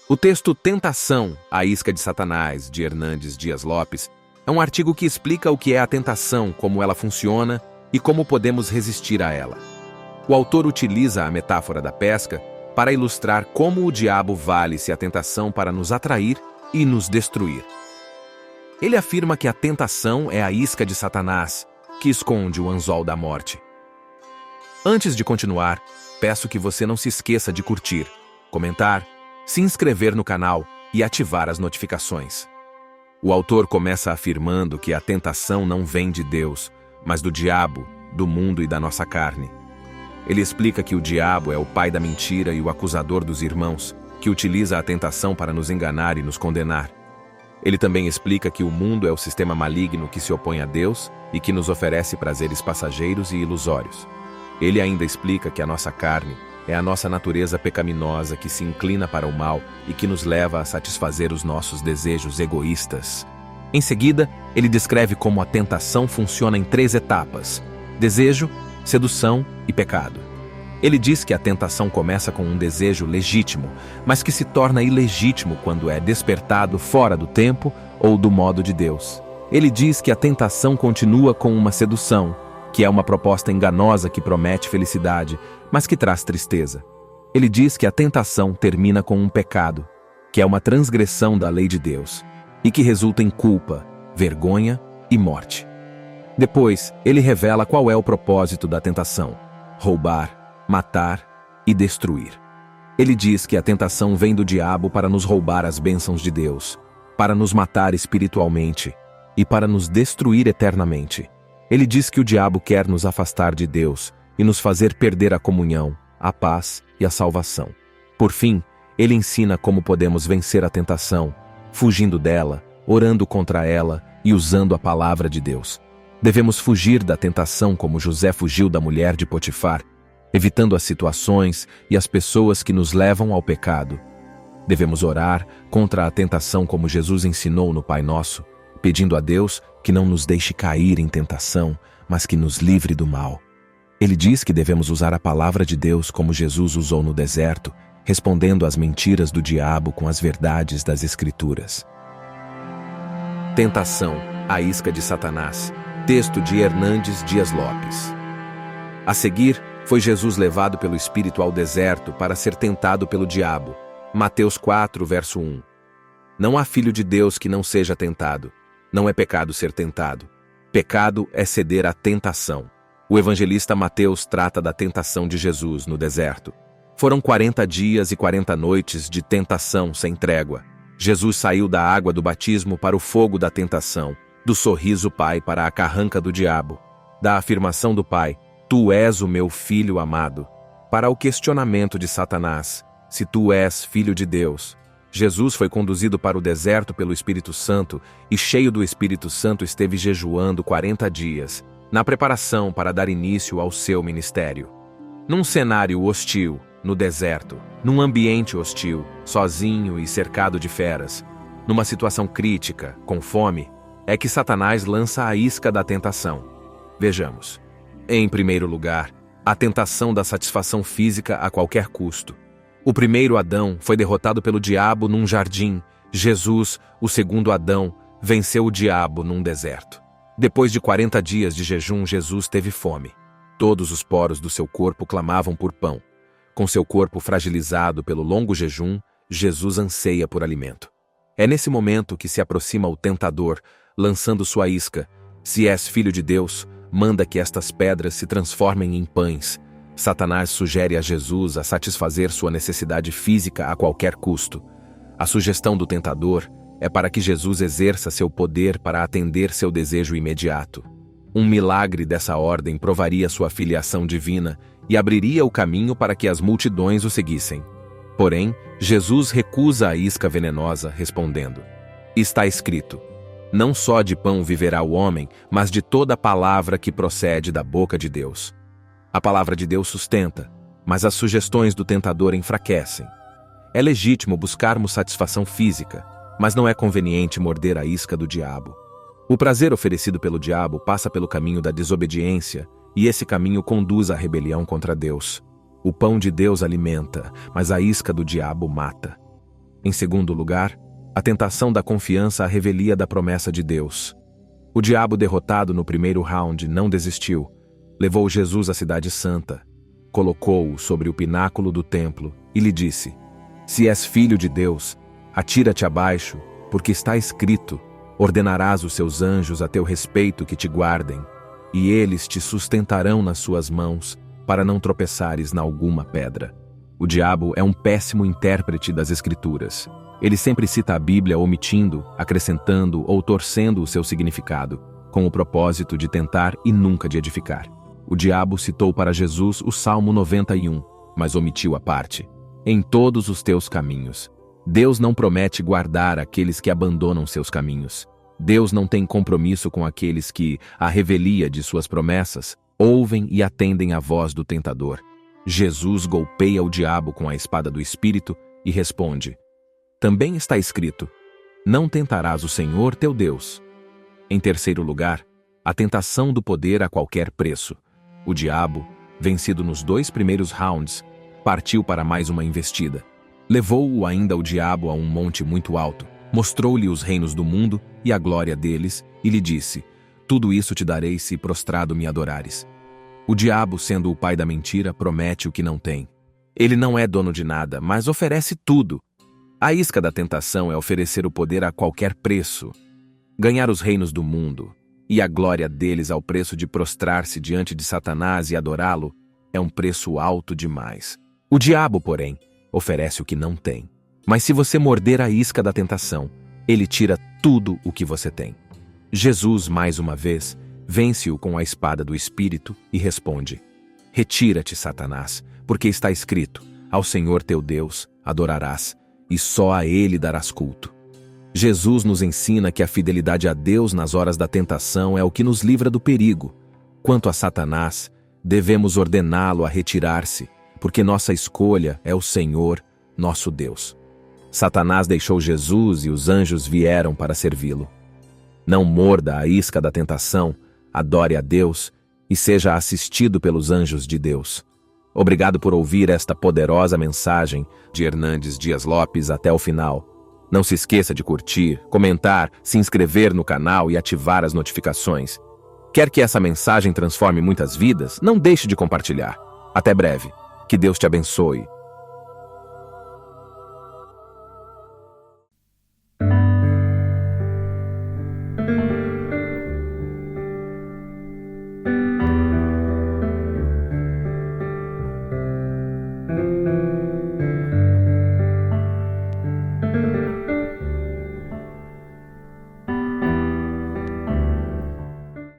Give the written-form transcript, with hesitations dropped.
O texto Tentação, a isca de Satanás, de Hernandes Dias Lopes, é um artigo que explica o que é a tentação, como ela funciona e como podemos resistir a ela. O autor utiliza a metáfora da pesca para ilustrar como o diabo vale-se a tentação para nos atrair e nos destruir. Ele afirma que a tentação é a isca de Satanás, que esconde o anzol da morte. Antes de continuar, peço que você não se esqueça de curtir, comentar, se inscrever no canal e ativar as notificações. O autor começa afirmando que a tentação não vem de Deus, mas do diabo, do mundo e da nossa carne. Ele explica que o diabo é o pai da mentira e o acusador dos irmãos, que utiliza a tentação para nos enganar e nos condenar. Ele também explica que o mundo é o sistema maligno que se opõe a Deus e que nos oferece prazeres passageiros e ilusórios. Ele ainda explica que a nossa carne é a nossa natureza pecaminosa que se inclina para o mal e que nos leva a satisfazer os nossos desejos egoístas. Em seguida, ele descreve como a tentação funciona em 3 etapas: desejo, sedução e pecado. Ele diz que a tentação começa com um desejo legítimo, mas que se torna ilegítimo quando é despertado fora do tempo ou do modo de Deus. Ele diz que a tentação continua com uma sedução, que é uma proposta enganosa que promete felicidade, mas que traz tristeza. Ele diz que a tentação termina com um pecado, que é uma transgressão da lei de Deus, e que resulta em culpa, vergonha e morte. Depois, ele revela qual é o propósito da tentação: roubar, matar e destruir. Ele diz que a tentação vem do diabo para nos roubar as bênçãos de Deus, para nos matar espiritualmente e para nos destruir eternamente. Ele diz que o diabo quer nos afastar de Deus e nos fazer perder a comunhão, a paz e a salvação. Por fim, ele ensina como podemos vencer a tentação, fugindo dela, orando contra ela e usando a palavra de Deus. Devemos fugir da tentação como José fugiu da mulher de Potifar, evitando as situações e as pessoas que nos levam ao pecado. Devemos orar contra a tentação como Jesus ensinou no Pai Nosso, pedindo a Deus que não nos deixe cair em tentação, mas que nos livre do mal. Ele diz que devemos usar a palavra de Deus como Jesus usou no deserto, respondendo às mentiras do diabo com as verdades das Escrituras. Tentação, a isca de Satanás. Texto de Hernandes Dias Lopes. A seguir, foi Jesus levado pelo Espírito ao deserto para ser tentado pelo diabo. Mateus 4, verso 1. Não há filho de Deus que não seja tentado. Não é pecado ser tentado. Pecado é ceder à tentação. O evangelista Mateus trata da tentação de Jesus no deserto. Foram 40 dias e 40 noites de tentação sem trégua. Jesus saiu da água do batismo para o fogo da tentação, do sorriso Pai para a carranca do diabo, da afirmação do Pai: Tu és o meu filho amado, para o questionamento de Satanás: se tu és filho de Deus. Jesus foi conduzido para o deserto pelo Espírito Santo e, cheio do Espírito Santo, esteve jejuando 40 dias, na preparação para dar início ao seu ministério. Num cenário hostil, no deserto, num ambiente hostil, sozinho e cercado de feras, numa situação crítica, com fome, é que Satanás lança a isca da tentação. Vejamos. Em primeiro lugar, a tentação da satisfação física a qualquer custo. O primeiro Adão foi derrotado pelo diabo num jardim. Jesus, o segundo Adão, venceu o diabo num deserto. Depois de 40 dias de jejum, Jesus teve fome. Todos os poros do seu corpo clamavam por pão. Com seu corpo fragilizado pelo longo jejum, Jesus anseia por alimento. É nesse momento que se aproxima o tentador, lançando sua isca: se és filho de Deus, manda que estas pedras se transformem em pães. Satanás sugere a Jesus a satisfazer sua necessidade física a qualquer custo. A sugestão do tentador é para que Jesus exerça seu poder para atender seu desejo imediato. Um milagre dessa ordem provaria sua filiação divina e abriria o caminho para que as multidões o seguissem. Porém, Jesus recusa a isca venenosa, respondendo: Está escrito: Não só de pão viverá o homem, mas de toda palavra que procede da boca de Deus. A palavra de Deus sustenta, mas as sugestões do tentador enfraquecem. É legítimo buscarmos satisfação física, mas não é conveniente morder a isca do diabo. O prazer oferecido pelo diabo passa pelo caminho da desobediência, e esse caminho conduz à rebelião contra Deus. O pão de Deus alimenta, mas a isca do diabo mata. Em segundo lugar, a tentação da confiança à revelia da promessa de Deus. O diabo, derrotado no primeiro round, não desistiu. Levou Jesus à cidade santa, colocou-o sobre o pináculo do templo e lhe disse: Se és filho de Deus, atira-te abaixo, porque está escrito: ordenarás os seus anjos a teu respeito que te guardem, e eles te sustentarão nas suas mãos, para não tropeçares na alguma pedra. O diabo é um péssimo intérprete das Escrituras. Ele sempre cita a Bíblia omitindo, acrescentando ou torcendo o seu significado, com o propósito de tentar e nunca de edificar. O diabo citou para Jesus o Salmo 91, mas omitiu a parte: em todos os teus caminhos. Deus não promete guardar aqueles que abandonam seus caminhos. Deus não tem compromisso com aqueles que, à revelia de suas promessas, ouvem e atendem à voz do tentador. Jesus golpeia o diabo com a espada do Espírito e responde: também está escrito: não tentarás o Senhor teu Deus. Em terceiro lugar, a tentação do poder a qualquer preço. O diabo, vencido nos 2 primeiros rounds, partiu para mais uma investida. Levou-o ainda o diabo a um monte muito alto, mostrou-lhe os reinos do mundo e a glória deles, e lhe disse: tudo isso te darei se prostrado me adorares. O diabo, sendo o pai da mentira, promete o que não tem. Ele não é dono de nada, mas oferece tudo. A isca da tentação é oferecer o poder a qualquer preço, ganhar os reinos do mundo, e a glória deles ao preço de prostrar-se diante de Satanás e adorá-lo, é um preço alto demais. O diabo, porém, oferece o que não tem. Mas se você morder a isca da tentação, ele tira tudo o que você tem. Jesus, mais uma vez, vence-o com a espada do Espírito e responde: retira-te, Satanás, porque está escrito: ao Senhor teu Deus adorarás, e só a Ele darás culto. Jesus nos ensina que a fidelidade a Deus nas horas da tentação é o que nos livra do perigo. Quanto a Satanás, devemos ordená-lo a retirar-se, porque nossa escolha é o Senhor, nosso Deus. Satanás deixou Jesus e os anjos vieram para servi-lo. Não morda a isca da tentação, adore a Deus e seja assistido pelos anjos de Deus. Obrigado por ouvir esta poderosa mensagem de Hernandes Dias Lopes até o final. Não se esqueça de curtir, comentar, se inscrever no canal e ativar as notificações. Quer que essa mensagem transforme muitas vidas? Não deixe de compartilhar. Até breve. Que Deus te abençoe.